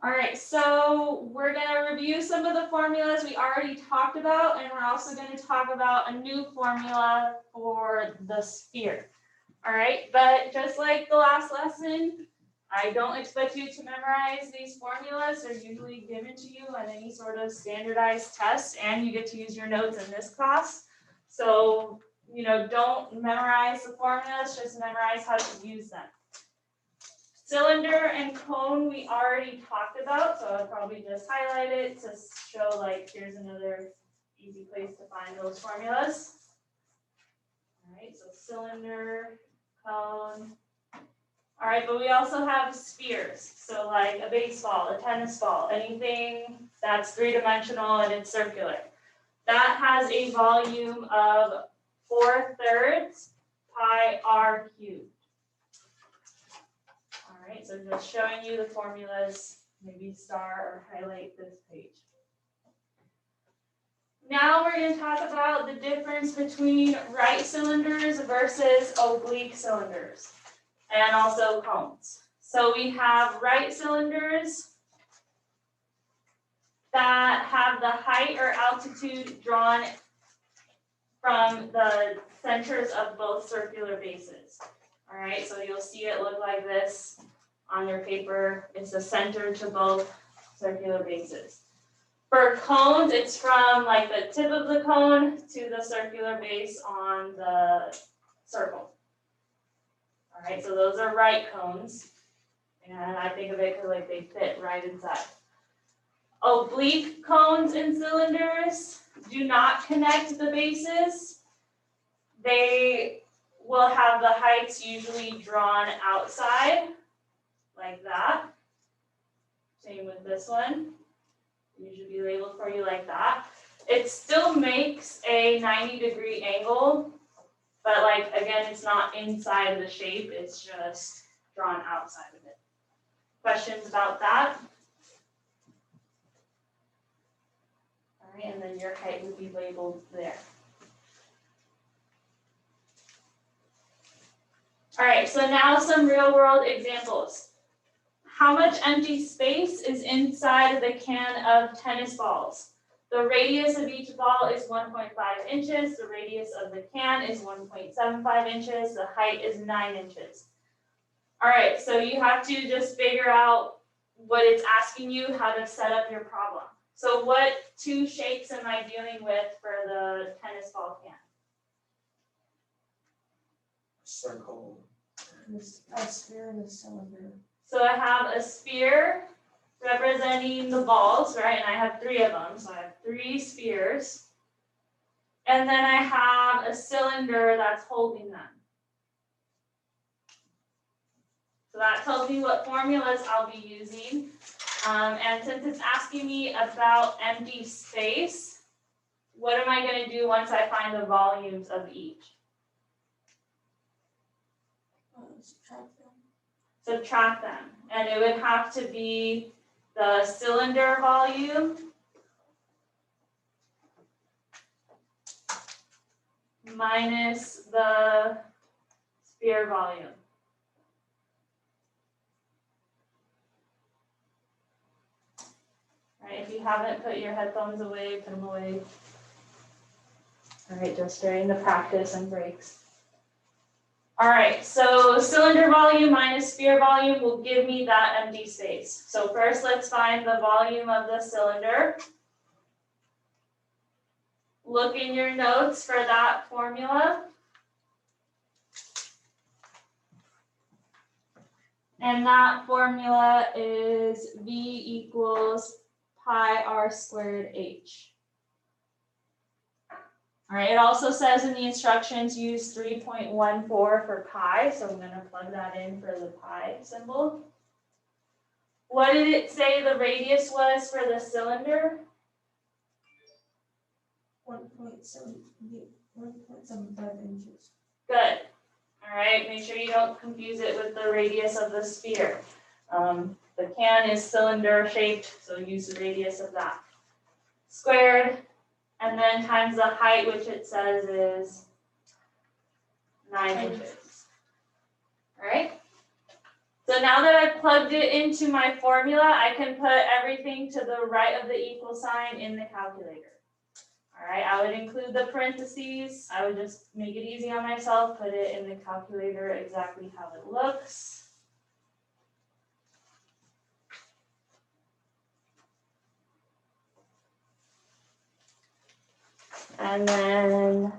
All right, so we're going to review some of the formulas we already talked about, and we're also going to talk about a new formula for the sphere. All right, but just like the last lesson, I don't expect you to memorize these formulas. They're usually given to you on any sort of standardized test, and you get to use your notes in this class. So, don't memorize the formulas, just memorize how to use them. Cylinder and cone we already talked about, so I'll probably just highlight it to show like here's another easy place to find those formulas. All right, so cylinder, cone. All right, but we also have spheres, so like a baseball, a tennis ball, anything that's three-dimensional and it's circular. That has a volume of 4/3 pi r cubed. All right, so just showing you the formulas, maybe star or highlight this page. Now we're going to talk about the difference between right cylinders versus oblique cylinders, and also cones. So we have right cylinders that have the height or altitude drawn from the centers of both circular bases. All right, so you'll see it look like this on your paper. It's the center to both circular bases. For cones, it's from like the tip of the cone to the circular base on the circle. All right, so those are right cones. And I think of it because like they fit right inside. Oblique cones and cylinders do not connect the bases. They will have the heights usually drawn outside, like that. Same with this one. Usually be labeled for you like that. It still makes a 90-degree angle, but like again, it's not inside the shape, it's just drawn outside of it. Questions about that? All right, and then your height would be labeled there. All right, so now some real world examples. How much empty space is inside the can of tennis balls? The radius of each ball is 1.5 inches. The radius of the can is 1.75 inches. The height is 9 inches. All right, so you have to just figure out what it's asking you, how to set up your problem. So what two shapes am I dealing with for the tennis ball can? Circle. A sphere and a cylinder. So I have a sphere representing the balls, right? And I have 3 of them, so I have 3 spheres. And then I have a cylinder that's holding them. So that tells me what formulas I'll be using. And since it's asking me about empty space, what am I going to do once I find the volumes of each? Subtract them. And it would have to be the cylinder volume minus the sphere volume. All right, if you haven't put your headphones away, put them away. All right, just during the practice and breaks. All right, so cylinder volume minus sphere volume will give me that empty space. So first, let's find the volume of the cylinder. Look in your notes for that formula. And that formula is V equals pi r squared h. All right, it also says in the instructions use 3.14 for pi, so I'm going to plug that in for the pi symbol. What did it say the radius was for the cylinder? 1.75 inches. Good. All right, make sure you don't confuse it with the radius of the sphere. The can is cylinder shaped, so use the radius of that. Squared, and then times the height, which it says is 9 inches. All right? So now that I've plugged it into my formula, I can put everything to the right of the equal sign in the calculator. All right, I would include the parentheses. I would just make it easy on myself, put it in the calculator exactly how it looks. And then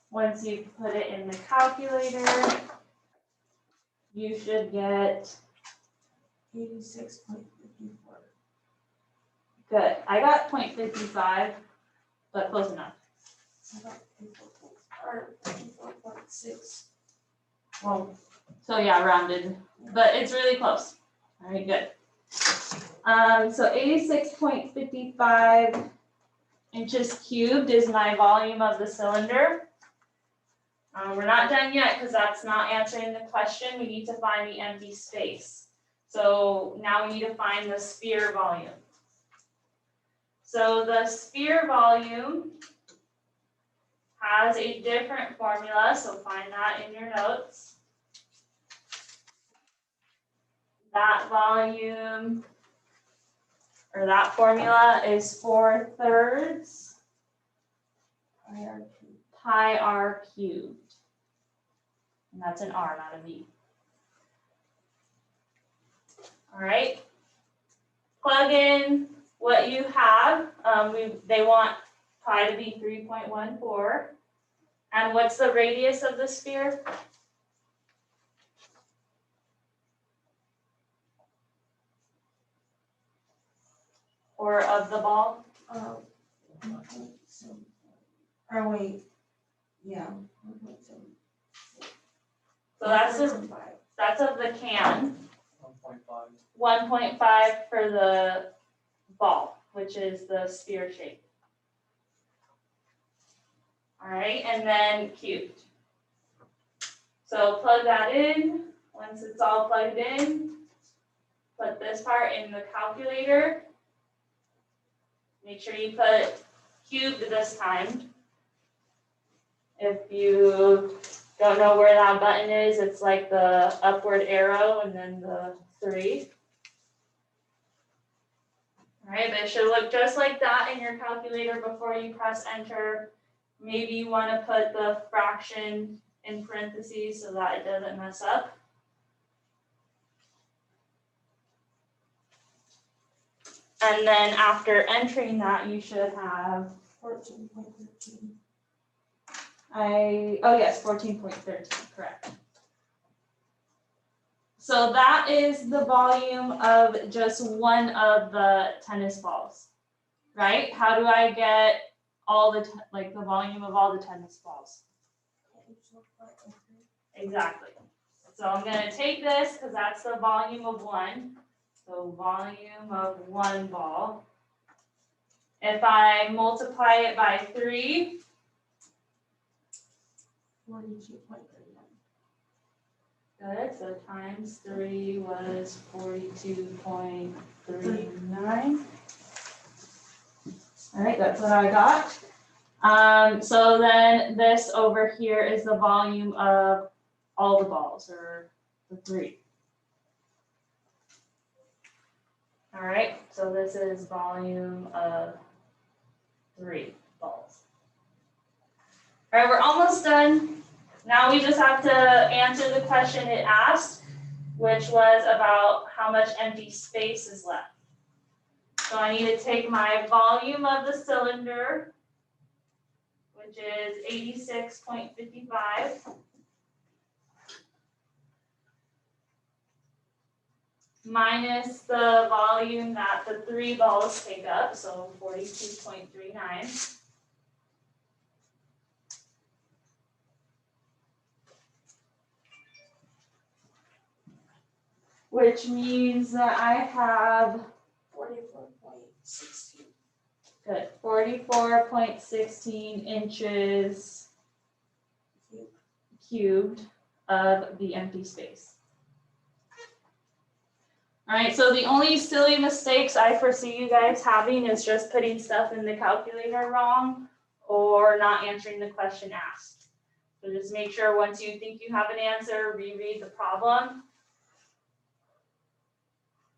once you put it in the calculator, you should get 86.54. good. I got 0.55, but close enough. About 54.6. Well, so yeah, rounded, but it's really close. All right, good. So 86.55 inches cubed is my volume of the cylinder. We're not done yet because that's not answering the question. We need to find the empty space. So now we need to find the sphere volume. So the sphere volume has a different formula, so find that in your notes. That volume, or that formula is 4/3 pi r cubed. And that's an r, not a v. All right. Plug in what you have. They want pi to be 3.14. And what's the radius of the sphere? Or of the ball? Or wait, yeah. So that's of the can. 1.5. 1.5 for the ball, which is the sphere shape. All right, and then cubed. So plug that in. Once it's all plugged in, put this part in the calculator. Make sure you put cubed this time. If you don't know where that button is, it's like the upward arrow and then the 3. All right, but it should look just like that in your calculator before you press enter. Maybe you want to put the fraction in parentheses so that it doesn't mess up. And then after entering that, you should have 14.13. oh yes, 14.13, correct. So that is the volume of just one of the tennis balls, right? How do I get all the, the volume of all the tennis balls? Exactly. So I'm gonna take this because that's the volume of one. So volume of one ball. If I multiply it by 3, 42.39. good, so times 3 was 42.39. All right, that's what I got. So then this over here is the volume of all the balls, or the 3. All right, so this is volume of 3 balls. All right, we're almost done. Now we just have to answer the question it asked, which was about how much empty space is left. So I need to take my volume of the cylinder, which is 86.55, minus the volume that the 3 balls take up, so 42.39. Which means that I have 44.16. good 44.16 inches cubed of the empty space. All right, so the only silly mistakes I foresee you guys having is just putting stuff in the calculator wrong or not answering the question asked. So just make sure once you think you have an answer, reread the problem.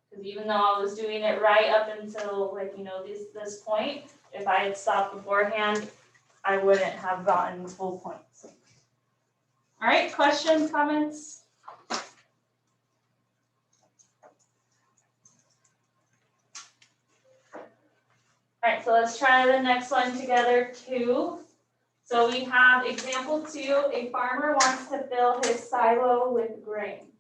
Because even though I was doing it right up until this point, if I had stopped beforehand, I wouldn't have gotten full points. All right, questions, comments? All right, so let's try the next one together too. So we have example 2, a farmer wants to fill his silo with grain.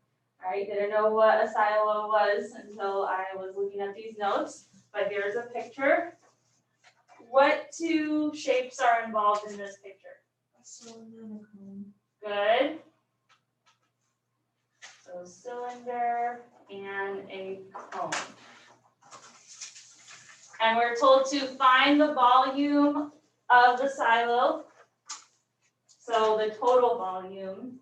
All right, didn't know what a silo was until I was looking at these notes, but here's a picture. What 2 shapes are involved in this picture? A cylinder and a cone. Good. So cylinder and a cone. And we're told to find the volume of the silo. So the total volume.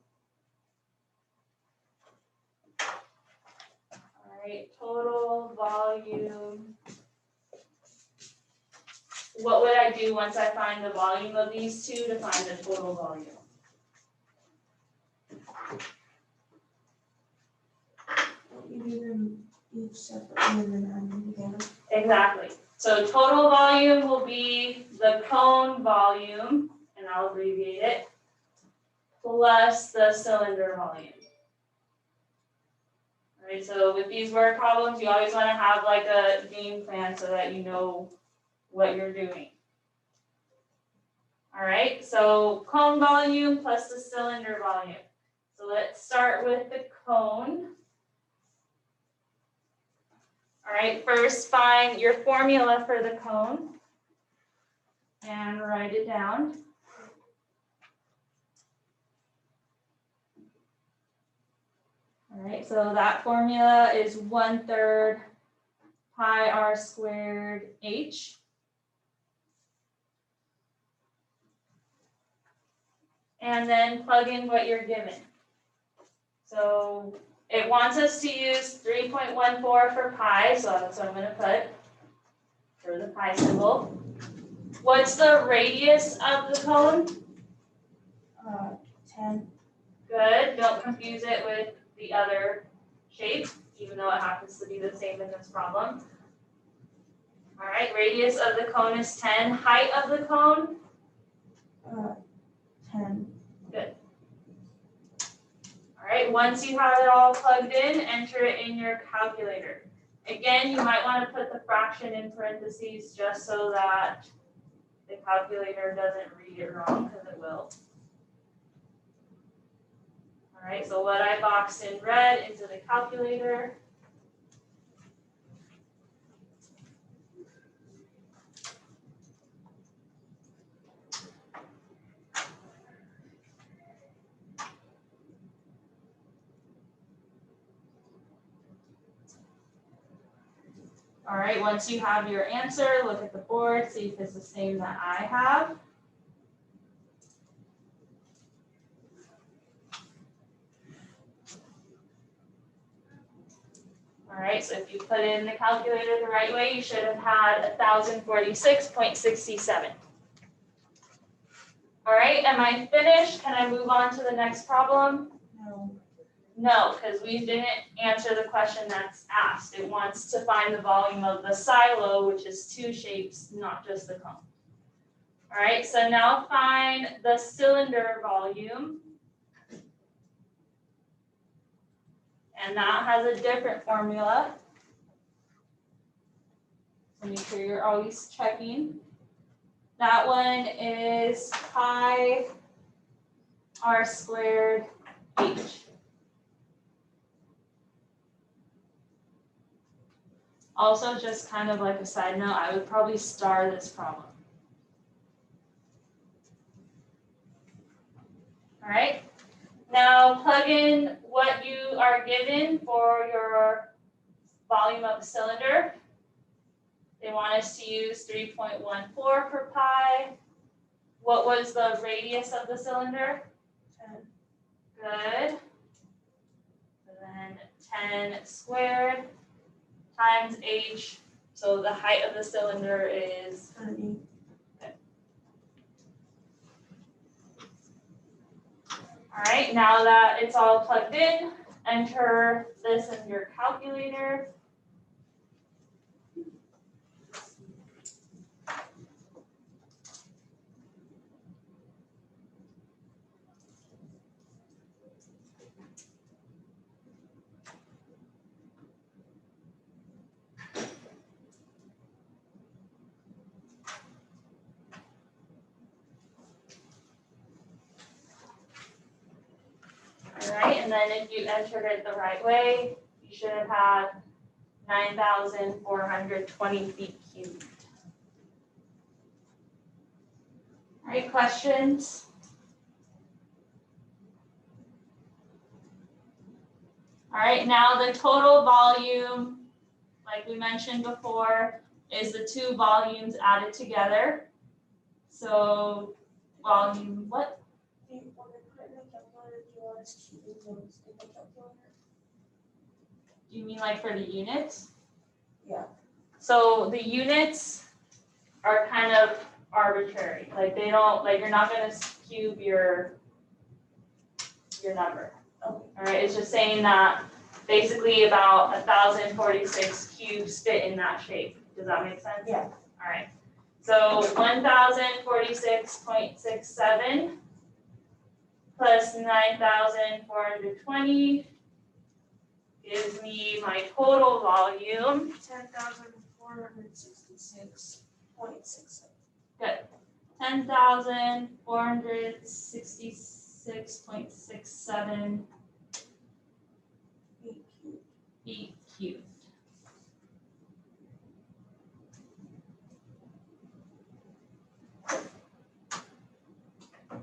All right, total volume. What would I do once I find the volume of these 2 to find the total volume? You do them each separately and then add them together. Exactly. So total volume will be the cone volume, and I'll abbreviate it, plus the cylinder volume. All right, so with these word problems, you always want to have like a game plan so that you know what you're doing. All right, so cone volume plus the cylinder volume. So let's start with the cone. All right, first find your formula for the cone and write it down. All right, so that formula is 1/3 pi r squared h. And then plug in what you're given. So it wants us to use 3.14 for pi, so that's what I'm going to put for the pi symbol. What's the radius of the cone? 10. Good. Don't confuse it with the other shape, even though it happens to be the same in this problem. All right, radius of the cone is 10. Height of the cone? 10. Good. All right, once you have it all plugged in, enter it in your calculator. Again, you might want to put the fraction in parentheses just so that the calculator doesn't read it wrong, because it will. All right, so what I boxed in red into the calculator. All right, once you have your answer, look at the board, see if it's the same that I have. All right, so if you put in the calculator the right way, you should have had 1,046.67. All right, am I finished? Can I move on to the next problem? No. No, because we didn't answer the question that's asked. It wants to find the volume of the silo, which is 2 shapes, not just the cone. All right, so now find the cylinder volume. And that has a different formula. So make sure you're always checking. That one is pi r squared h. Also, just kind of like a side note, I would probably star this problem. All right, now plug in what you are given for your volume of the cylinder. They want us to use 3.14 per pi. What was the radius of the cylinder? 10. Good. And then 10 squared times h. So the height of the cylinder is 30. All right, now that it's all plugged in, enter this in your calculator. All right, and then if you entered it the right way, you should have had 9,420 feet cubed. All right, questions? All right, now the total volume, like we mentioned before, is the two volumes added together. So volume, what? Do you want to put in the calculator, do you want us to keep those in the calculator? Do you mean like for the units? Yeah. So the units are kind of arbitrary, like they don't, like you're not gonna cube your number. Okay. All right, it's just saying that basically about 1,046 cubes fit in that shape. Does that make sense? Yeah. All right. So 1,046.67 plus 9,420 gives me my total volume. 10,466.67. 10,466.67 Feet cubed. feet cubed.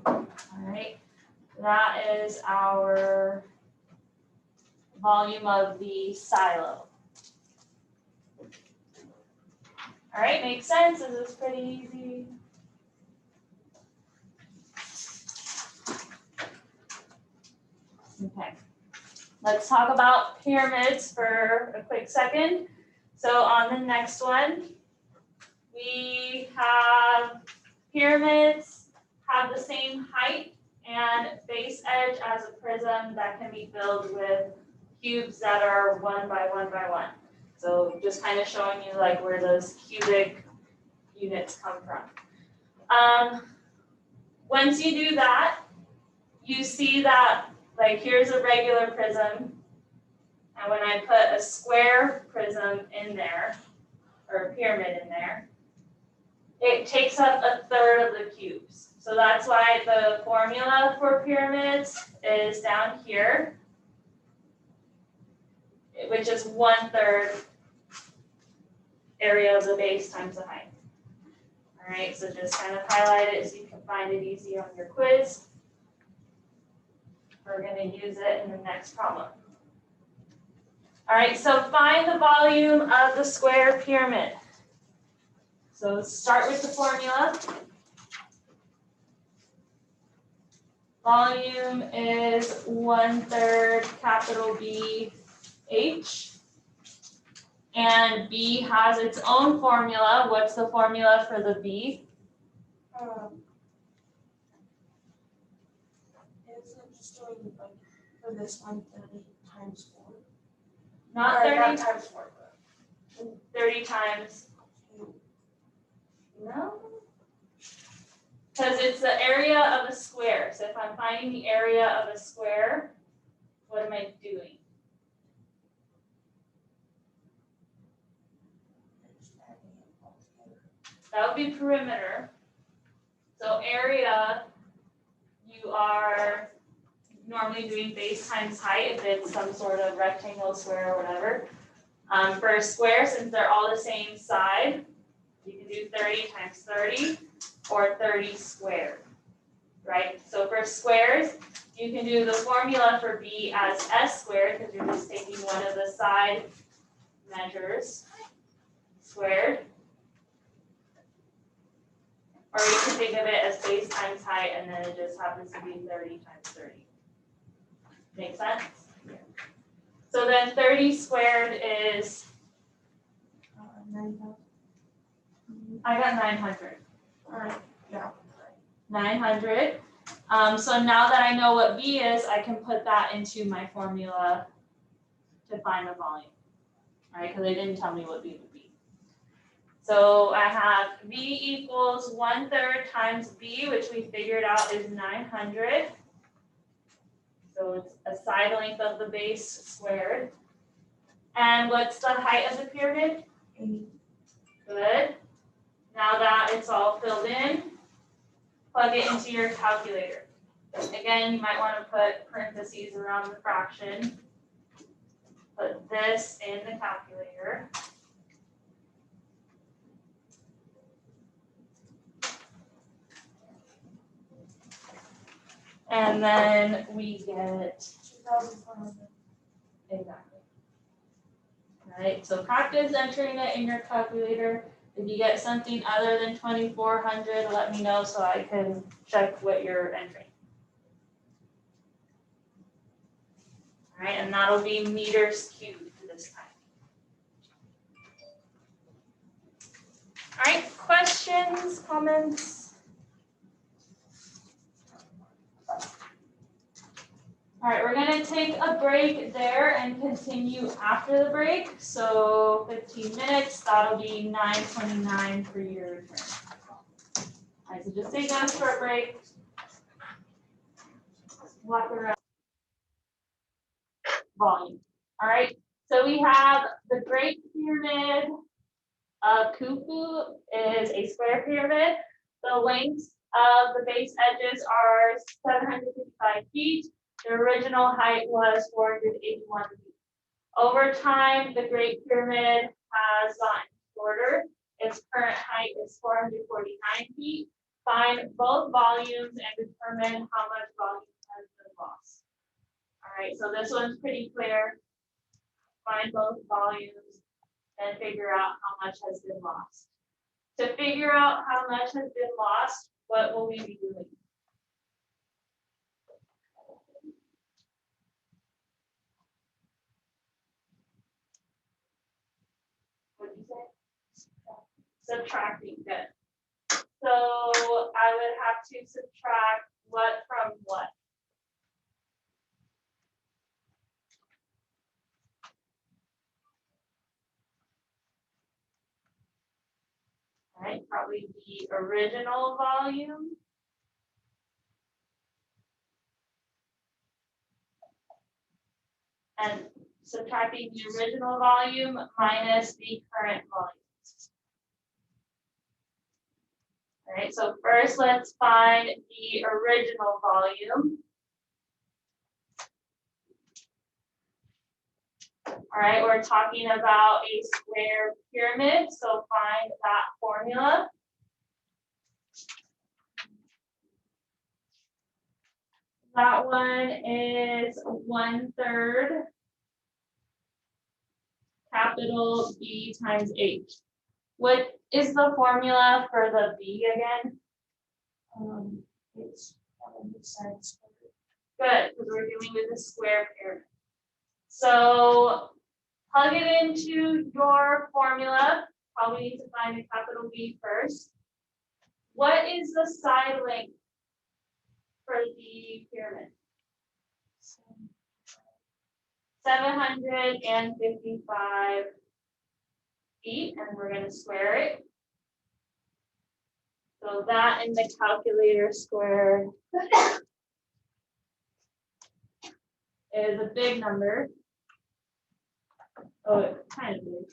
All right, that is our volume of the silo. All right, makes sense. This is pretty easy. Okay, let's talk about pyramids for a quick second. So on the next one, we have pyramids have the same height and base edge as a prism that can be filled with cubes that are 1 by 1 by 1. So just kind of showing you like where those cubic units come from. Once you do that, you see that like here's a regular prism, and when I put a square prism in there, or a pyramid in there, it takes up 1/3 of the cubes. So that's why the formula for pyramids is down here, which is 1/3 area of the base times the height. All right, so just kind of highlight it so you can find it easy on your quiz. We're going to use it in the next problem. All right, so find the volume of the square pyramid. So start with the formula. Volume is 1/3 capital B H. And B has its own formula. What's the formula for the B? Is it just doing like for this one 30 times 4? Not Or 30, not times 4, but 30 times. No. Because it's the area of a square. So if I'm finding the area of a square, what am I doing? just adding it all together. That would be perimeter. So area, you are normally doing base times height if it's some sort of rectangle, square, or whatever. For a square, since they're all the same side, you can do 30 times 30 or 30 squared, right? So for squares, you can do the formula for B as S squared because you're just taking one of the side measures squared. Or you can think of it as base times height and then it just happens to be 30 times 30. Make sense? Yeah. So then 30 squared is, 9,000. I got 900. Alright, yeah. 900. So now that I know what B is, I can put that into my formula to find the volume, right? Because they didn't tell me what B would be. So I have V equals 1/3 times B, which we figured out is 900. So it's a side length of the base squared. And what's the height of the pyramid? 8. Good. Now that it's all filled in, plug it into your calculator. Again, you might want to put parentheses around the fraction. Put this in the calculator. And then we get 2,400. Exactly. Right, so practice entering it in your calculator. If you get something other than 2,400, let me know so I can check what you're entering. All right, and that'll be meters cubed this time. All right, questions, comments? All right, we're gonna take a break there and continue after the break. So 15 minutes, that'll be 9:29 for your return. All right, so just take a short break. Walk around. Volume. All right, so we have the Great Pyramid of Khufu is a square pyramid. The lengths of the base edges are 755 feet. The original height was 481 feet. Over time, the Great Pyramid has gotten shorter. Its current height is 449 feet. Find both volumes and determine how much volume has been lost. All right, so this one's pretty clear. Find both volumes and figure out how much has been lost. To figure out how much has been lost, what will we be doing? What did you say? Subtracting, good. So I would have to subtract what from what? All right, probably the original volume. And subtracting the original volume minus the current volume. All right, so first let's find the original volume. All right, we're talking about a square pyramid, so find that formula. That one is 1/3 capital B times H. What is the formula for the B again? It's 7 squared. Good, because we're dealing with a square pyramid. So plug it into your formula. Probably need to find a capital B first. What is the side length for the pyramid? 755 feet, and we're going to square it. So that in the calculator square is a big number. Oh, it's kind of big.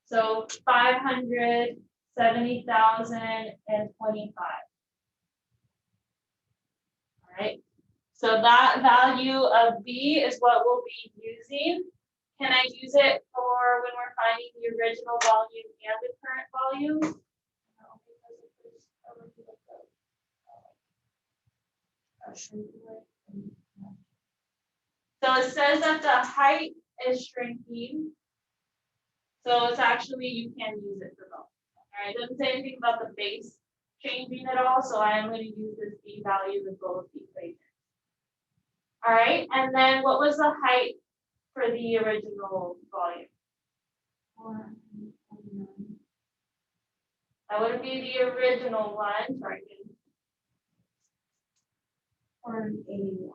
So 570,025. All right. So that value of B is what we'll be using. Can I use it for when we're finding the original volume and the current volume? No, because it was so it says that the height is shrinking. So it's actually, you can use it for both. All right, it doesn't say anything about the base changing at all, so I am going to use this B value with both equations. All right, and then what was the height for the original volume? 449. That would be the original one, sorry. 481.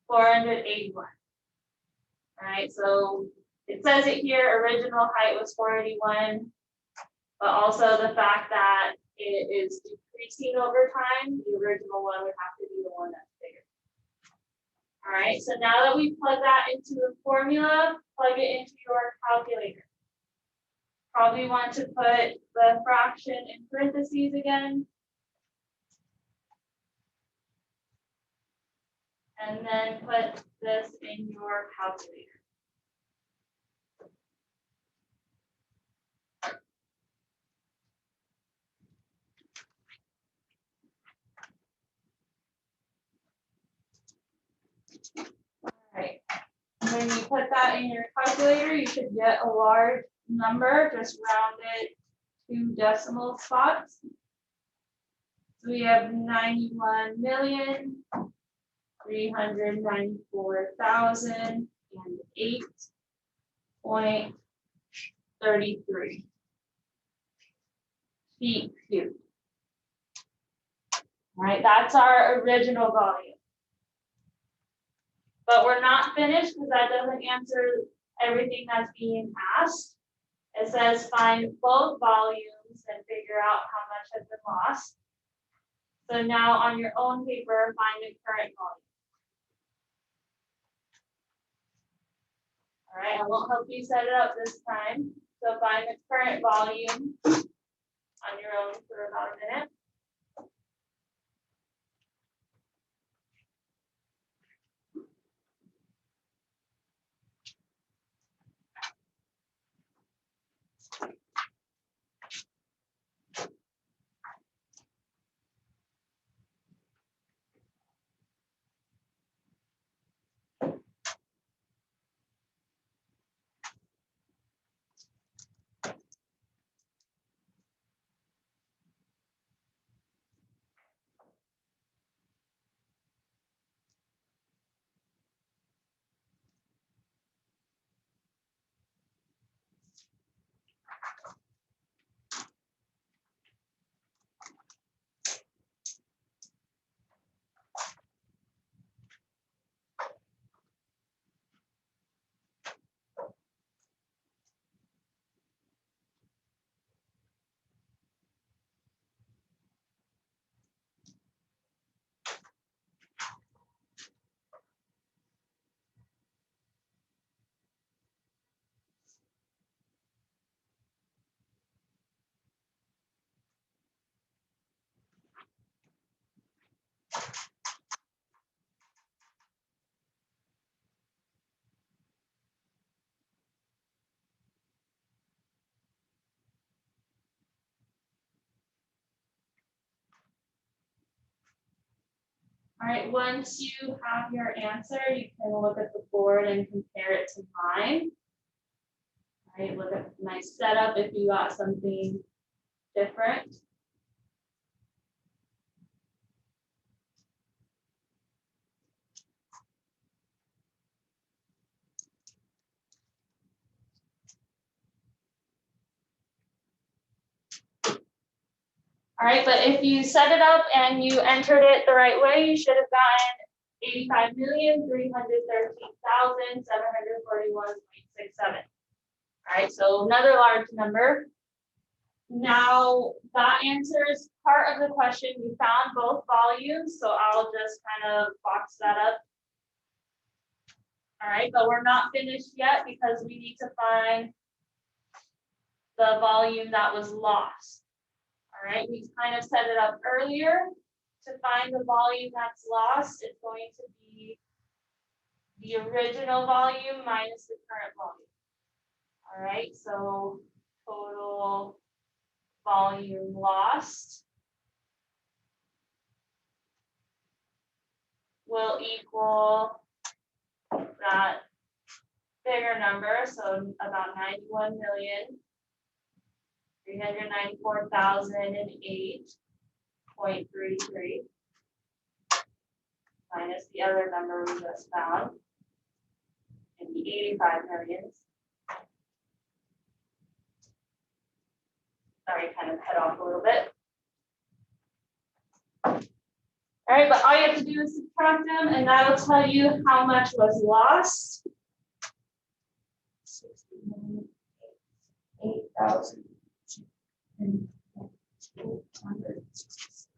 481. All right, so it says it here, original height was 481, but also the fact that it is decreasing over time, the original one would have to be the one that's bigger. All right, so now that we plug that into the formula, plug it into your calculator. Probably want to put the fraction in parentheses again. And then put this in your calculator. All right. When you put that in your calculator, you should get a large number, just round it 2 decimal spots. So we have 91,394,008.33 feet cubed. All right, that's our original volume. But we're not finished because that doesn't answer everything that's being asked. It says find both volumes and figure out how much has been lost. So now on your own paper, find the current volume. All right, I won't help you set it up this time. So find the current volume on your own for about a minute. All right, once you have your answer, you can look at the board and compare it to mine. All right, look at my setup if you got something different. All right, but if you set it up and you entered it the right way, you should have gotten 85,313,741.67. All right, so another large number. Now that answers part of the question. We found both volumes, so I'll just kind of box that up. All right, but we're not finished yet because we need to find the volume that was lost. All right, we kind of set it up earlier. To find the volume that's lost, it's going to be the original volume minus the current volume. All right, so total volume lost will equal that bigger number, so about 91,394,008.33 minus the other number we just found, and the 85 millions. Sorry, kind of cut off a little bit. All All right, but all you have to do is subtract them and that'll tell you how much was lost. 8,266.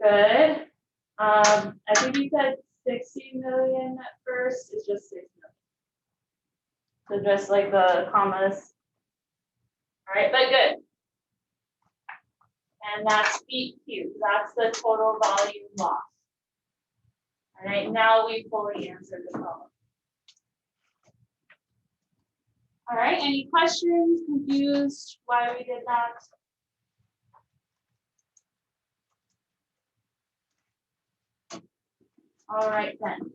Good. I think you said 60 million at first, it's just 6 million. So just like the commas. All right, but good. And that's feet cubed, that's the total volume loss. All right, now we fully answered the problem. All right, any questions, confused, why we did that? All right then.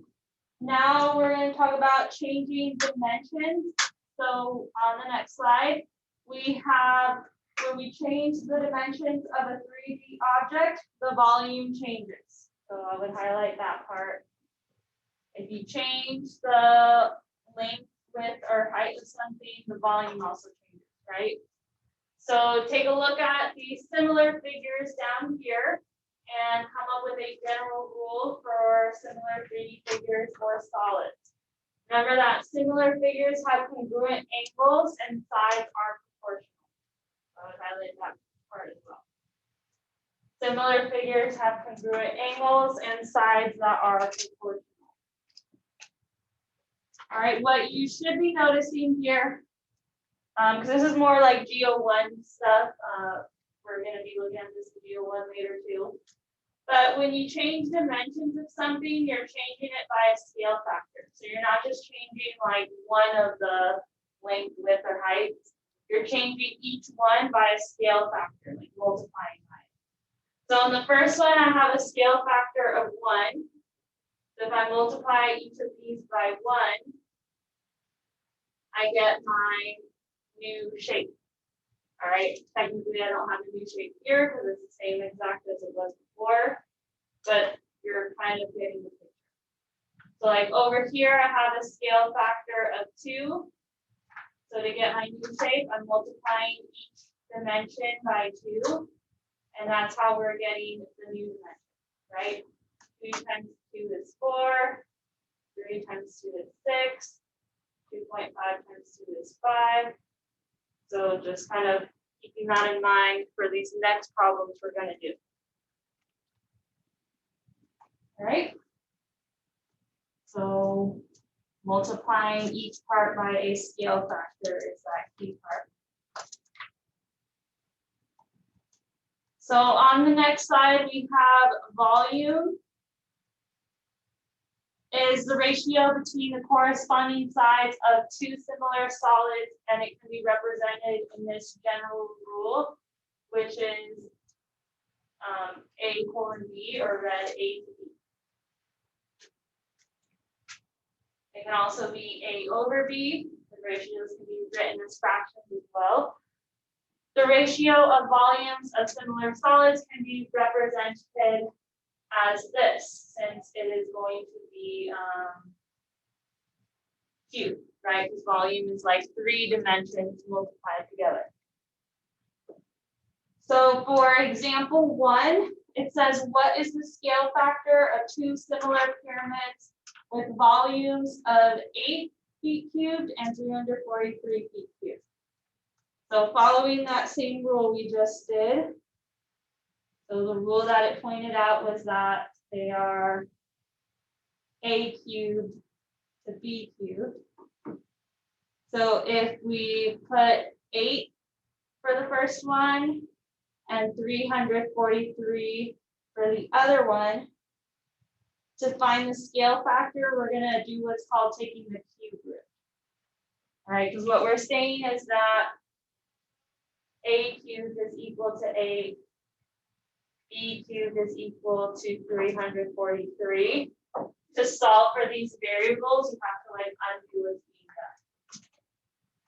Now we're going to talk about changing dimensions. So on the next slide, we have when we change the dimensions of a 3D object, the volume changes. So I would highlight that part. If you change the length, width, or height of something, the volume also changes, right? So take a look at these similar figures down here and come up with a general rule for similar 3D figures or solids. Remember that similar figures have congruent angles and sides are proportional. So I would highlight that part as well. Similar figures have congruent angles and sides that are proportional. All right, what you should be noticing here, because this is more like GO1 stuff. We're going to be looking at this GO1 later too. But when you change dimensions of something, you're changing it by a scale factor. So you're not just changing like one of the length, width, or height. You're changing each one by a scale factor, like multiplying by it. So in the first one, I have a scale factor of 1. So if I multiply each of these by 1, I get my new shape. All right, technically I don't have a new shape here because it's the same exact as it was before, but you're kind of getting the picture. So like over here, I have a scale factor of 2. So to get my new shape, I'm multiplying each dimension by 2, and that's how we're getting the new dimension, right? 2 times 2 is 4, 3 times 2 is 6, 2.5 times 2 is 5. So just kind of keeping that in mind for these next problems we're going to do. All right. So multiplying each part by a scale factor is that key part. So on the next slide, we have volume is the ratio between the corresponding sides of 2 similar solids, and it can be represented in this general rule, which is A colon B, or read A to B. It can also be A over B. The ratios can be written as fractions as well. The ratio of volumes of similar solids can be represented as this, since it is going to be cubed, right? Because volume is like 3 dimensions multiplied together. So for example 1, it says, what is the scale factor of 2 similar pyramids with volumes of 8 feet cubed and 343 feet cubed? So following that same rule we just did, so the rule that it pointed out was that they are A cubed to B cubed. So if we put 8 for the first one and 343 for the other one, to find the scale factor, we're going to do what's called taking the cube root. All right, because what we're saying is that A cubed is equal to 8, B cubed is equal to 343. To solve for these variables, you have to like undo what's being done.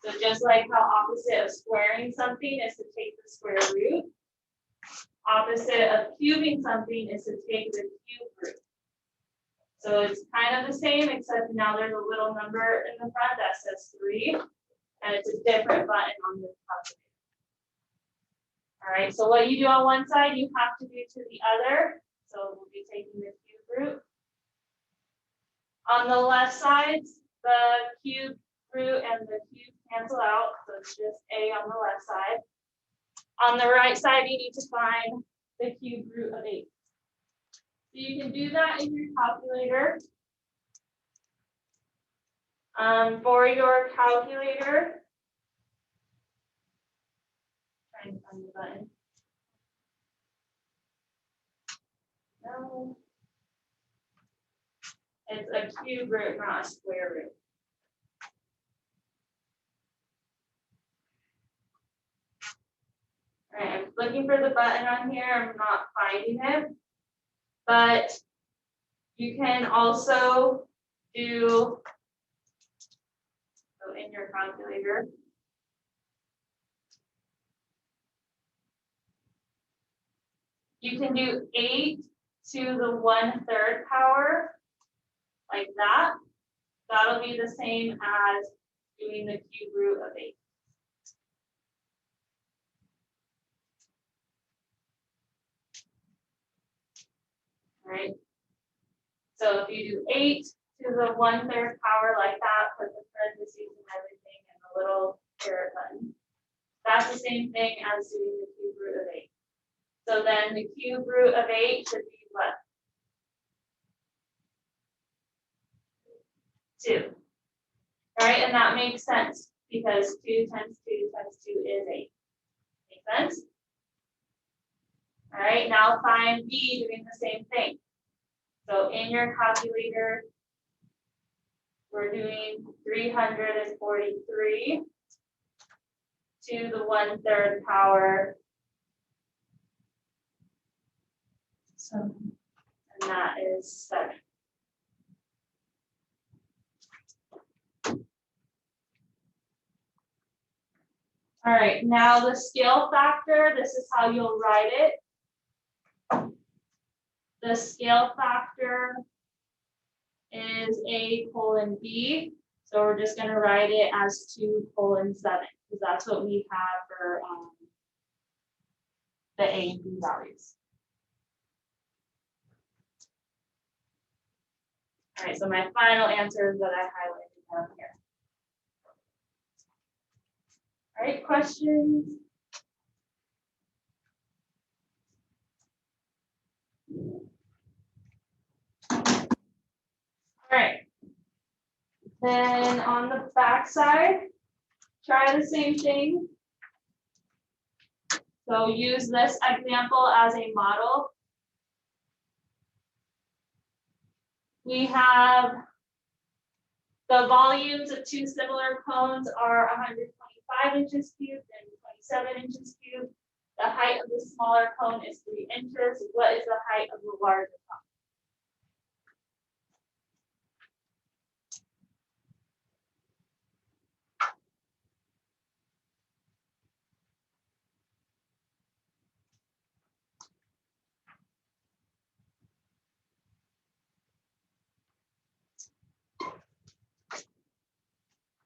So just like how opposite of squaring something is to take the square root, opposite of cubing something is to take the cube root. So it's kind of the same, except now there's a little number in the front that says 3, and it's a different button on the calculator. All right, so what you do on one side, you have to do to the other. So we'll be taking the cube root. On the left side, the cube root and the cube cancel out, so it's just a on the left side. On the right side, you need to find the cube root of 8. So you can do that in your calculator. For your calculator, trying to find the button. No. It's a cube root, not a square root. All right, I'm looking for the button on here. I'm not finding it. But you can also do, so in your calculator, you can do 8 to the 1/3 power, like that. That'll be the same as doing the cube root of 8. Right? So if you do 8 to the 1/3 power like that, put the parentheses and everything and the little caret button, that's the same thing as doing the cube root of 8. So then the cube root of 8 should be what? 2. Right, and that makes sense because 2 times 2 times 2 is 8. Make sense? All right, now find B doing the same thing. So in your calculator, we're doing 343 to the 1/3 power. So, and that is 7. All right, now the scale factor, this is how you'll write it. The scale factor is A:B. So we're just going to write it as 2:7 because that's what we have for the A and B values. All right, so my final answer is that I highlighted down here. All right, questions? All right. Then on the back side, try the same thing. So use this example as a model. We have the volumes of 2 similar cones are 125 inches cubed and 27 inches cubed. The height of the smaller cone is 3 inches. What is the height of the larger cone?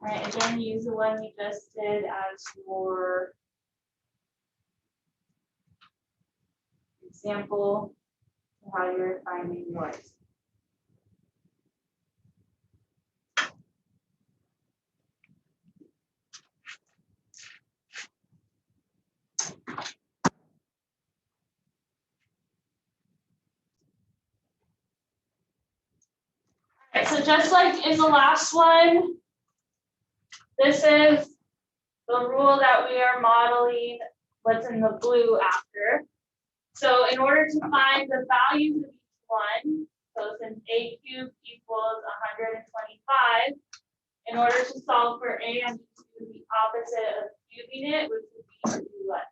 All right, again, use the one we just did as your example of how you're finding yours. All right, so just like in the last one, this is the rule that we are modeling what's in the blue after. So in order to find the values of each one, so since A cubed equals 125, in order to solve for A, I need to do the opposite of cubing it, which would be to do what?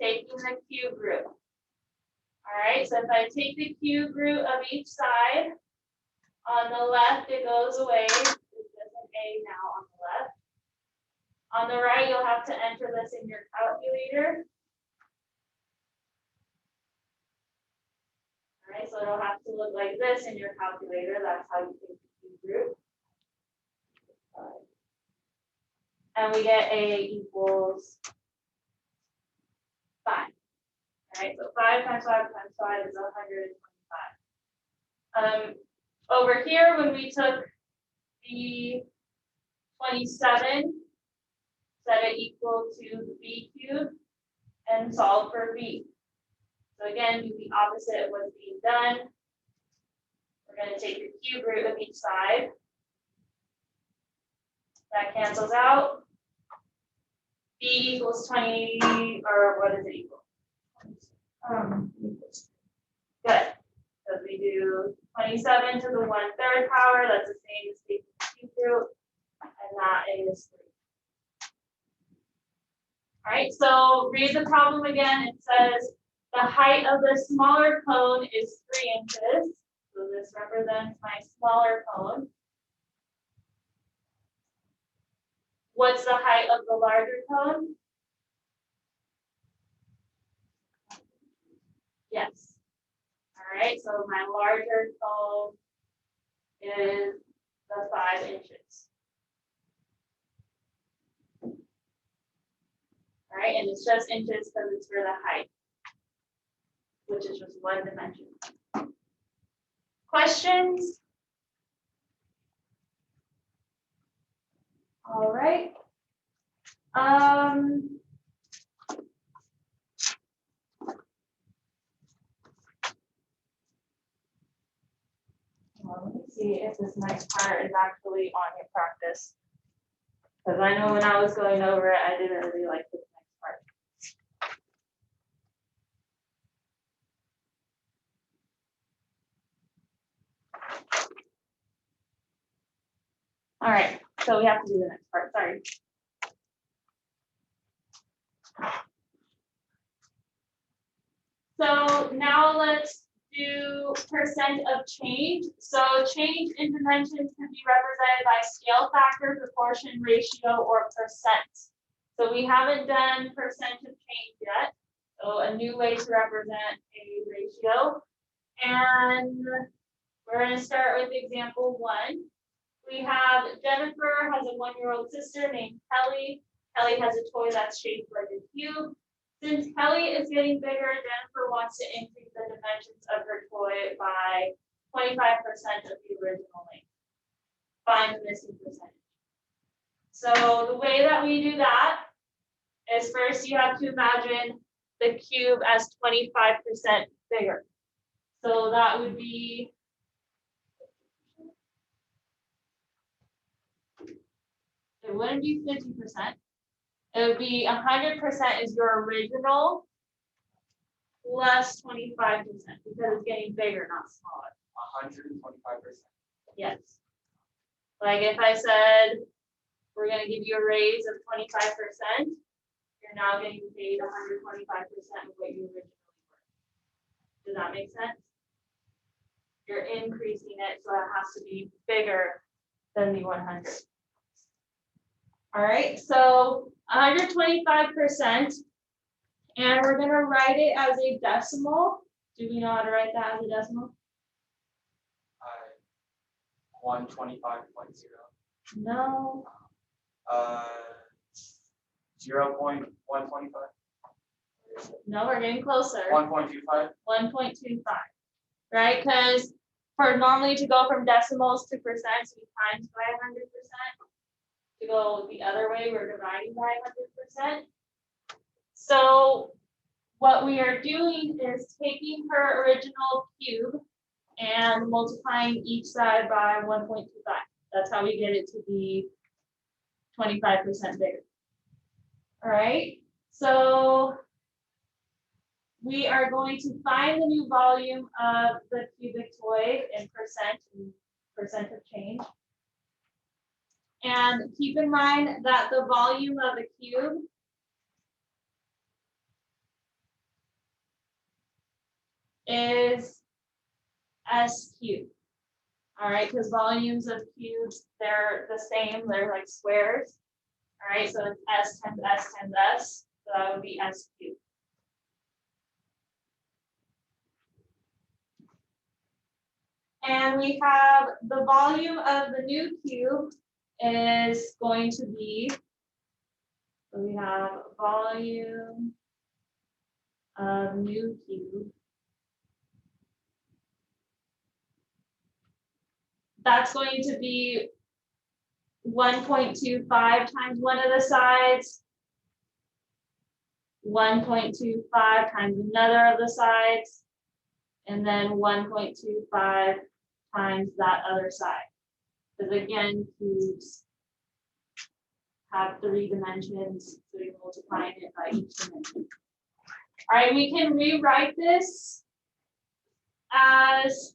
Taking the cube root. All right, so if I take the cube root of each side, on the left it goes away. It's just an A now on the left. On the right, you'll have to enter this in your calculator. All right, so it'll have to look like this in your calculator. That's how you take the cube root. And we get A equals 5 times 5 times 5 is 125. Over here, when we took the 27, set it equal to b cubed, and solve for b. So again, do the opposite of what's being done. We're going to take the cube root of each side. That cancels out. B equals 20, or what does it equal? Good. So we do 27 to the 1/3 power, that's the same as taking the cube root, and that is 3. All right, so read the problem again. It says the height of the smaller cone is 3 inches. So this represents my smaller cone. What's the height of the larger cone? Yes. All right, so my larger cone is the 5 inches. All right, and it's just inches because it's for the height, which is just 1 dimension. Questions? All right. Well, let me see if this next part is actually on your practice. Because I know when I was going over it, I didn't really like this next part. All right, so we have to do the next part, sorry. So now let's do percent of change. So change in dimensions can be represented by scale factor, proportion, ratio, or percent. So we haven't done percent of change yet. So a new way to represent a ratio. And we're going to start with example 1. We have Jennifer has a 1-year-old sister named Kelly. Kelly has a toy that's shaped like a cube. Since Kelly is getting bigger, Jennifer wants to increase the dimensions of her toy by 25% of the original length. Find the missing percentage. So the way that we do that is first you have to imagine the cube as 25% bigger. So that would be it wouldn't be 50%. It would be 100% is your original plus 25% because it's getting bigger, not smaller. 125%. Yes. Like if I said we're going to give you a raise of 25%, you're now getting paid 125% of what you originally were. Does that make sense? You're increasing it, so it has to be bigger than the 100. All right, so 125%, and we're going to write it as a decimal. Do we know how to write that as a decimal? 125.0. No. 0.125. No, we're getting closer. 1.25. 1.25, right? Because for normally to go from decimals to percents, we times by 100%. To go the other way, we're dividing by 100%. So what we are doing is taking her original cube and multiplying each side by 1.25. That's how we get it to be 25% bigger. All right, so we are going to find the new volume of the cubic toy in percent of change. And keep in mind that the volume of the cube is S cubed. All right, because volumes of cubes, they're the same, they're like squares. All right, so it's S times S times S, so that would be S cubed. And we have the volume of the new cube is going to be, so we have volume of new cube. That's going to be 1.25 times one of the sides, 1.25 times another of the sides, and then 1.25 times that other side. Because again, cubes have 3 dimensions, so you're multiplying it by each dimension. All right, we can rewrite this as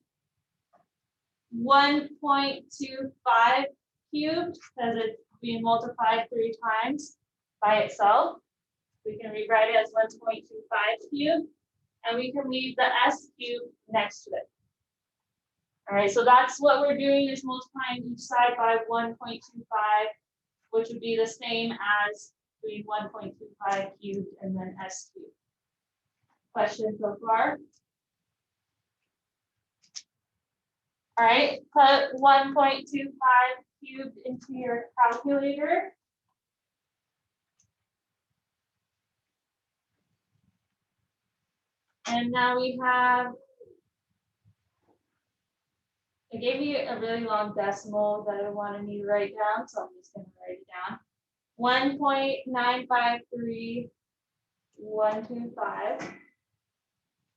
1.25 cubed, because it's being multiplied 3 times by itself. We can rewrite it as 1.25 cubed, and we can leave the s cubed next to it. All right, so that's what we're doing, is multiplying each side by 1.25, which would be the same as doing 1.25 cubed and then s cubed. Question so far? All right, put 1.25 cubed into your calculator. And now we have, it gave me a really long decimal that it wanted me to write down, so I'm just gonna write it down. 1.953125.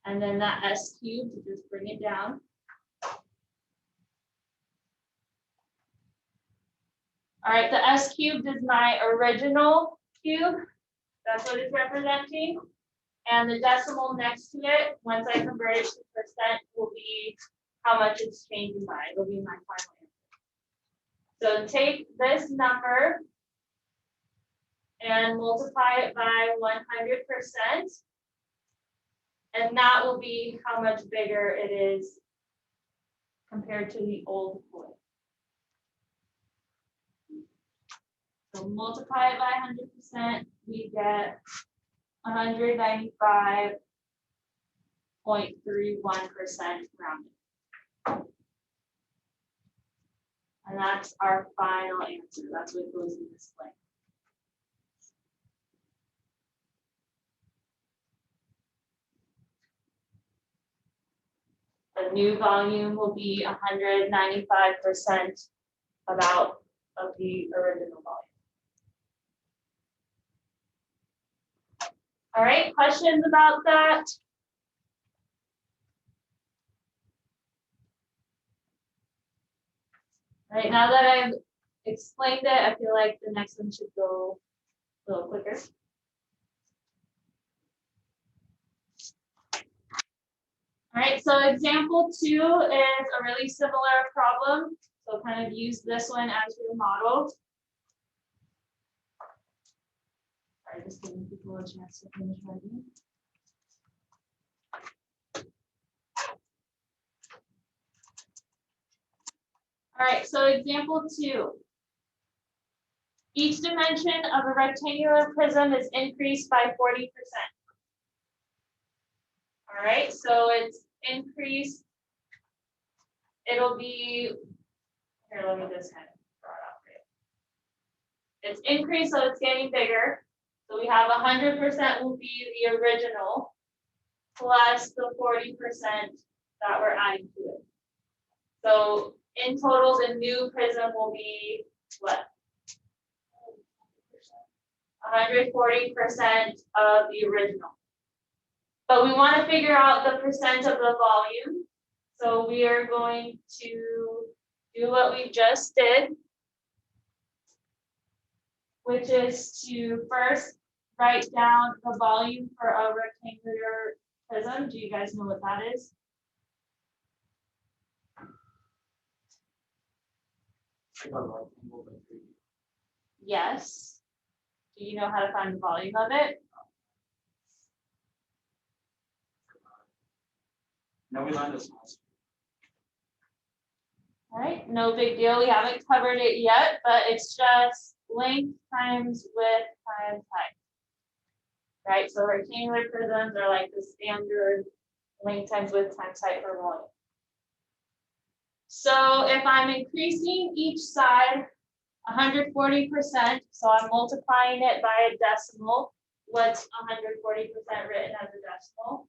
And then that s cubed, just bring it down. All right, the s cubed is my original cube. That's what it's representing. And the decimal next to it, once I convert it to percent, will be how much it's changing by. It'll be my final answer. So take this number and multiply it by 100%. And that will be how much bigger it is compared to the old point. So multiply it by 100%, we get 195.31% rounded. And that's our final answer. That's what goes in this blank. The new volume will be 195% about of the original volume. All right, questions about that? All right, now that I've explained it, I feel like the next one should go a little quicker. All right, so example 2 is a really similar problem. So kind of use this one as your model. Sorry, just giving people a chance to finish writing. All right, so example 2. Each dimension of a rectangular prism is increased by 40%. All right, so it's increased. It'll be, here, let me just kind of draw it out for you. It's increased, so it's getting bigger. So we have 100% will be the original plus the 40% that we're adding to it. So in total, the new prism will be what? 140% of the original. But we want to figure out the percent of the volume. So we are going to do what we just did, which is to first write down the volume for a rectangular prism. Do you guys know what that is? Yes. Do you know how to find the volume of it? No, we learned this last. All right, no big deal. We haven't covered it yet, but it's just length times width times height. Right, so rectangular prisms are like the standard length times width times height for volume. So if I'm increasing each side 140%, so I'm multiplying it by a decimal, what's 140% written as a decimal?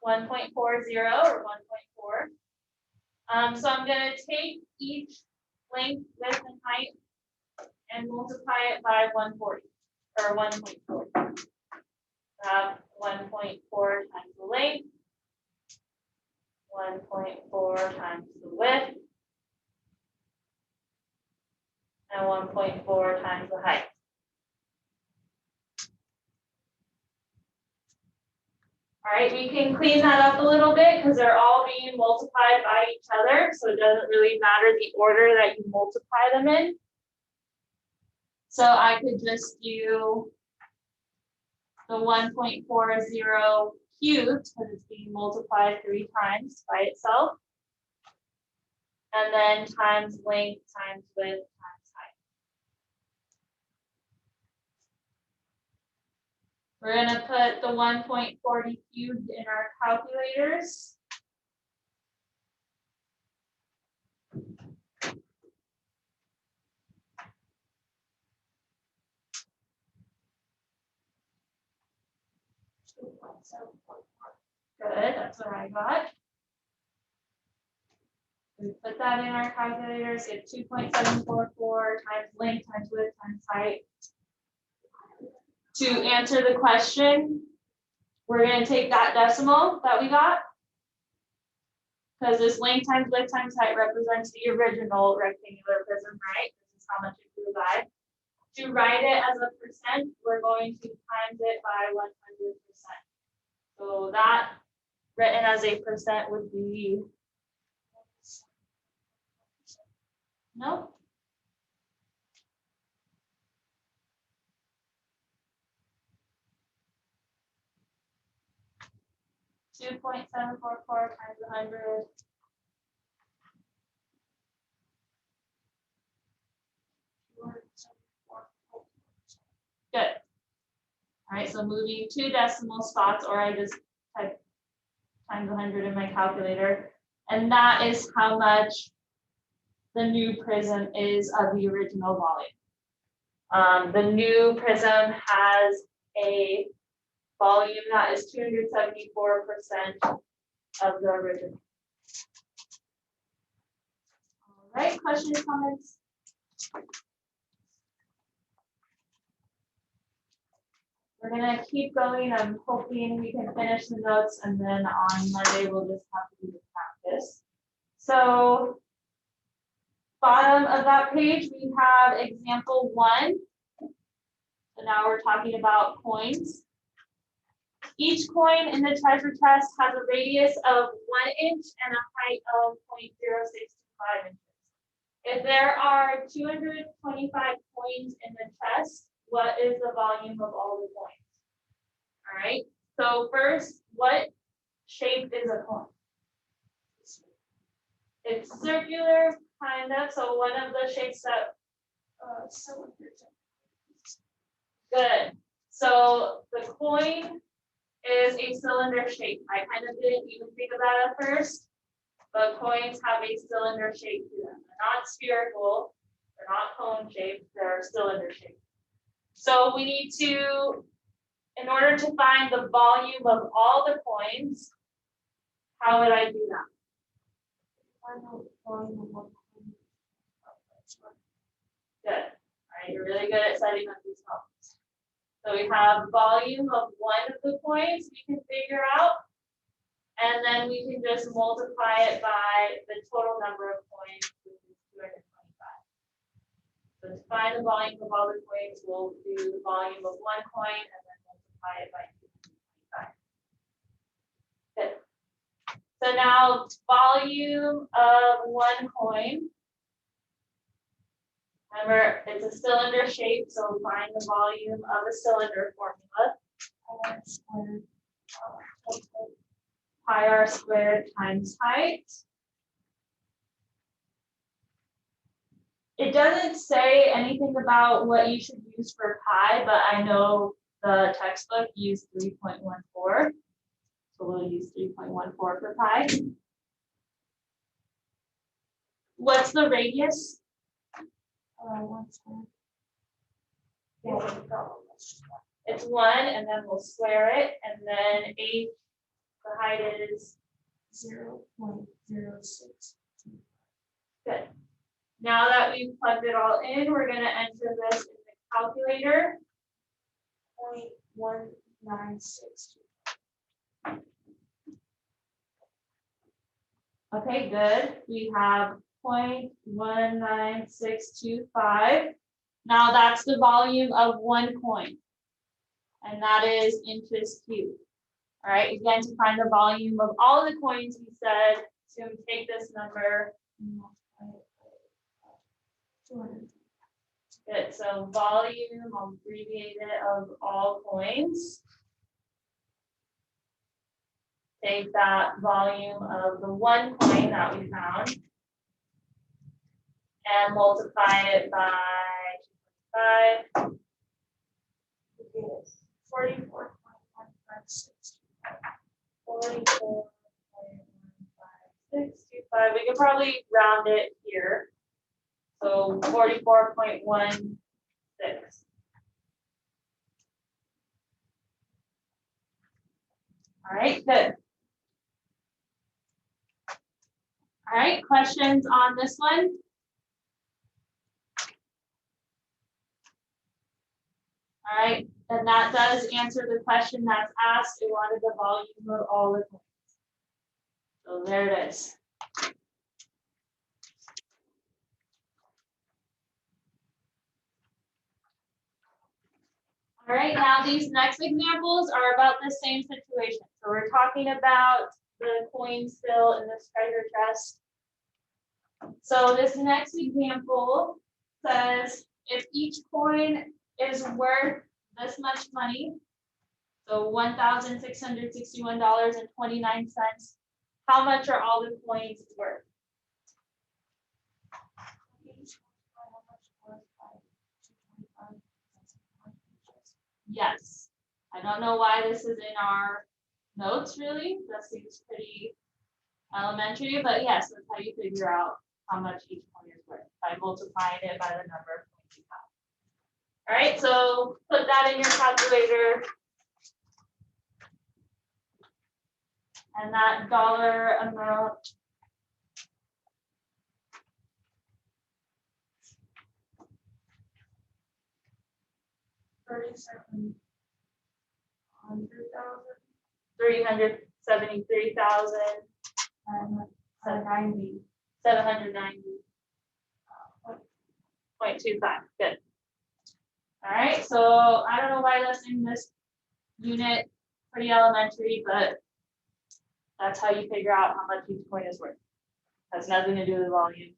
1.40 or 1.4. So I'm gonna take each length, width, and height and multiply it by 140 or 1.4. 1.4 times the length, 1.4 times the width, and 1.4 times the height. All right, we can clean that up a little bit because they're all being multiplied by each other, so it doesn't really matter the order that you multiply them in. So I could just do the 1.40 cubed because it's being multiplied 3 times by itself. And then times length times width times height. We're going to put the 1.40 cubed in our calculators. Good, that's what I got. We put that in our calculators, get 2.744 times length times width times height. To answer the question, we're going to take that decimal that we got, because this length times width times height represents the original rectangular prism, right? This is how much it grew by. To write it as a percent, we're going to times it by 100%. So that written as a percent would be, no? .744 times 100. Good. All right, so moving 2 decimal spots, or I just type times 100 in my calculator, and that is how much the new prism is of the original volume. The new prism has a volume that is 274% of the original. All right, questions, comments? We're gonna keep going. I'm hoping we can finish the notes, and then on Monday we'll just have to do the practice. So, bottom of that page, we have example 1. So now we're talking about coins. Each coin in the treasure chest has a radius of 1 inch and a height of 0.0625 inches. If there are 225 coins in the chest, what is the volume of all the coins? All right, so first, what shape is a coin? It's circular, kind of, so one of the shapes that, good. So the coin is a cylinder shape. I kind of didn't even think of that at first, but coins have a cylinder shape to them. They're not spherical, they're not cone shaped, they're cylinder shaped. So we need to, in order to find the volume of all the coins, how would I do that? Good. All right, you're really good at setting up these problems. So we have volume of one of the coins we can figure out, and then we can just multiply it by the total number of coins, which is 225. So to find the volume of all the coins, we'll do the volume of one coin and then multiply it by 225. Good. So now volume of one coin. Remember, it's a cylinder shape, so find the volume of a cylinder formula. Pi r squared times height. It doesn't say anything about what you should use for pi, but I know the textbook used 3.14. So we'll use 3.14 for pi. What's the radius? 1 square. It's 1, and then we'll square it, and then h, the height is 0.06. good. Now that we've plugged it all in, we're gonna enter this in the calculator. 0.1962. Okay, good. We have 0.19625. Now that's the volume of 1 coin. And that is inches cubed. All right, again, to find the volume of all of the coins, we said to take this number. 200. Good, so volume, I'll abbreviate it, of all coins. Take that volume of the 1 coin that we found and multiply it by 5. Okay, 44.156. 44.15625. We could probably round it here. So 44.16. All right, good. All right, questions on this one? All right, and that does answer the question that's asked. It wanted the volume of all the coins. So there it is. All right, now these next examples are about the same situation. So we're talking about the coin still in this treasure chest. So this next example says if each coin is worth this much money, so $1,661.29, how much are all the coins worth? Yes. I don't know why this is in our notes really. That seems pretty elementary, but yes, that's how you figure out how much each coin is worth by multiplying it by the number of coins you have. All right, so put that in your calculator. And that dollar amount $373,790. 790.25. Good. All right, so I don't know why that's in this unit, pretty elementary, but that's how you figure out how much each coin is worth. Has nothing to do with volume.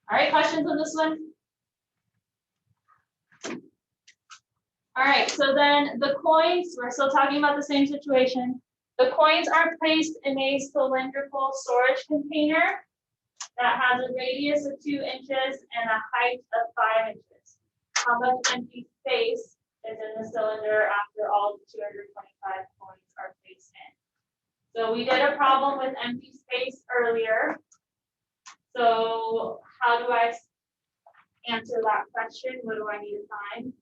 All right, questions on this one? All right, so then the coins, we're still talking about the same situation. The coins are placed in a cylindrical storage container that has a radius of 2 inches and a height of 5 inches. How much empty space is in the cylinder after all the 225 coins are placed in? So we did a problem with empty space earlier. So how do I answer that question? What do I need to find?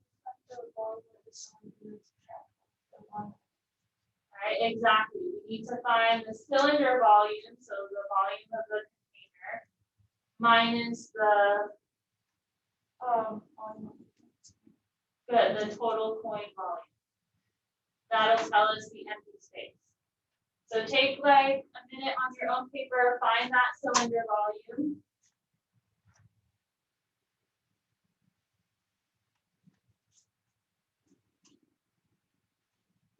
Right, exactly. We need to find the cylinder volume, so the volume of the container, minus the total coin volume. That'll tell us the empty space. So take like a minute on your own paper, find that cylinder volume.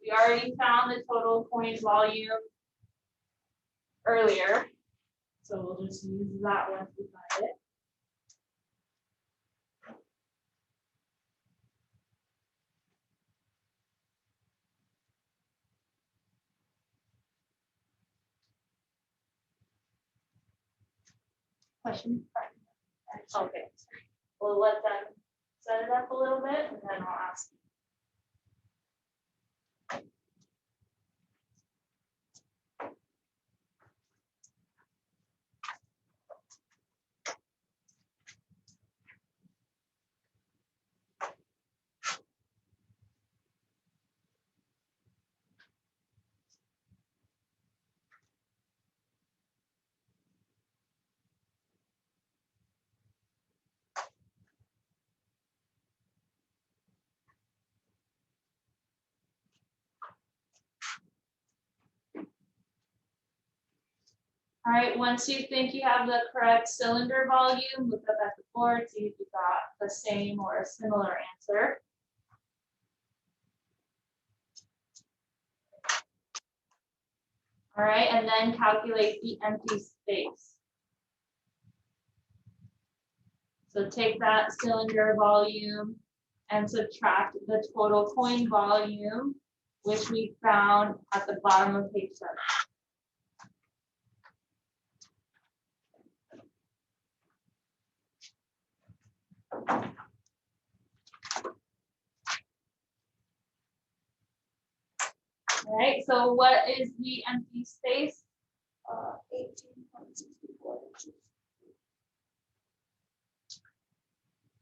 We already found the total coin volume earlier, so we'll just use that once we find it. Question? Okay, we'll let them set it up a little bit and then I'll ask you. All right, once you think you have the correct cylinder volume, look up at the board, see if you got the same or a similar answer. All right, and then calculate the empty space. So take that cylinder volume and subtract the total coin volume, which we found at the bottom of page 7. All right, so what is the empty space? 18.64 inches.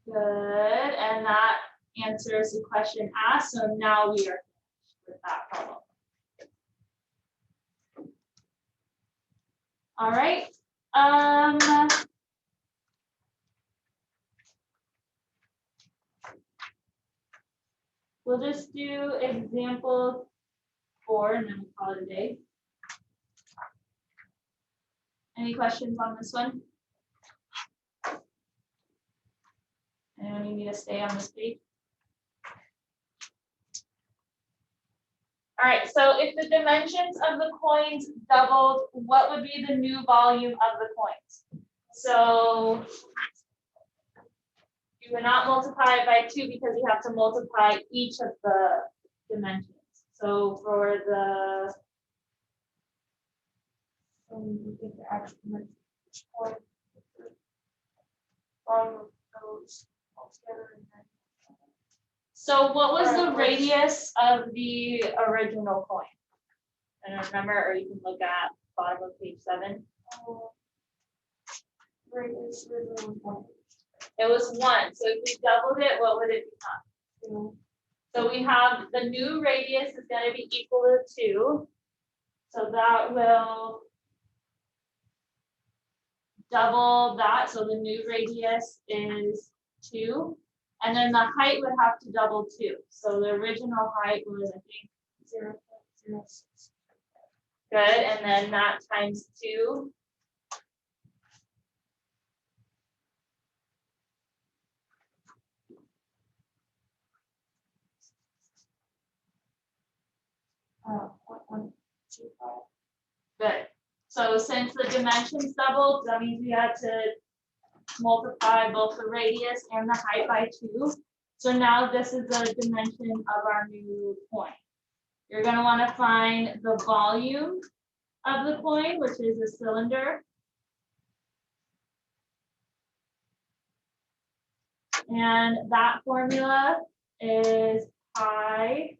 Good, and that answers the question asked, so now we are finished with that problem. All right, we'll just do example 4 and then we'll call it a day. Any questions on this one? Anyone need me to stay on this page? All right, so if the dimensions of the coins doubled, what would be the new volume of the coins? So you would not multiply it by 2 because you have to multiply each of the dimensions. So for the We get the actual dimension of each point. Volume of those altogether and then. So what was the radius of the original coin? And remember, or you can look at bottom of page 7. Radius original 1. It was 1. So if we doubled it, what would it become? 2. So we have the new radius is going to be equal to 2. So that will double that. So the new radius is 2. And then the height would have to double 2. So the original height was, I think, 0.06. good. And then that times 2. .125. Good. So since the dimensions doubled, that means we had to multiply both the radius and the height by 2. So now this is the dimension of our new coin. You're going to want to find the volume of the coin, which is a cylinder. And that formula is pi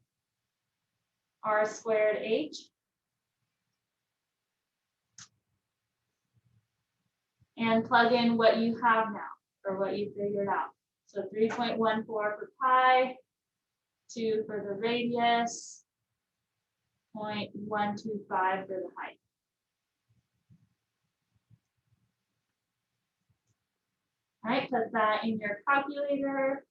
r squared h. And plug in what you have now, or what you figured out. So 3.14 for pi, 2 for the radius, 0.125 for the height. All right, put that in your calculator.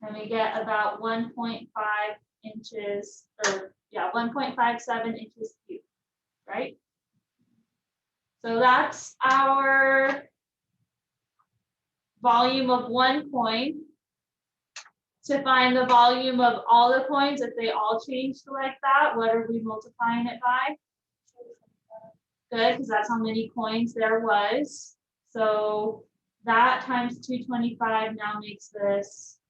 And we get about 1.5 inches, or yeah, 1.57 inches cubed, right? So that's our volume of one coin. To find the volume of all the coins, if they all changed like that, what are we multiplying it by? Good, because that's how many coins there was. So that times 225 now makes this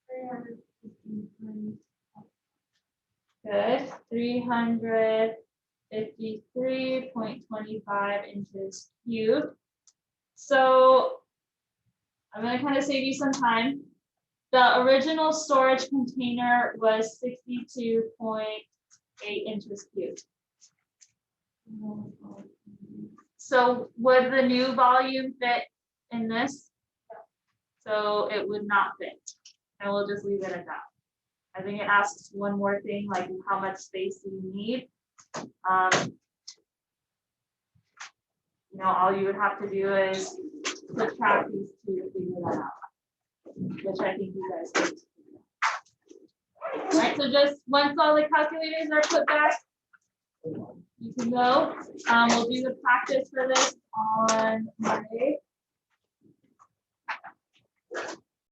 353. good, 353.25 inches cubed. So I'm going to kind of save you some time. The original storage container was 62.8 inches cubed. So would the new volume fit in this? So it would not fit. And we'll just leave it at that. I think it asks one more thing, like how much space do you need? You know, all you would have to do is subtract these two to figure that out, which I think you guys did. All right. so just once all the calculators are put back, you can go. We'll do the practice for this on Monday.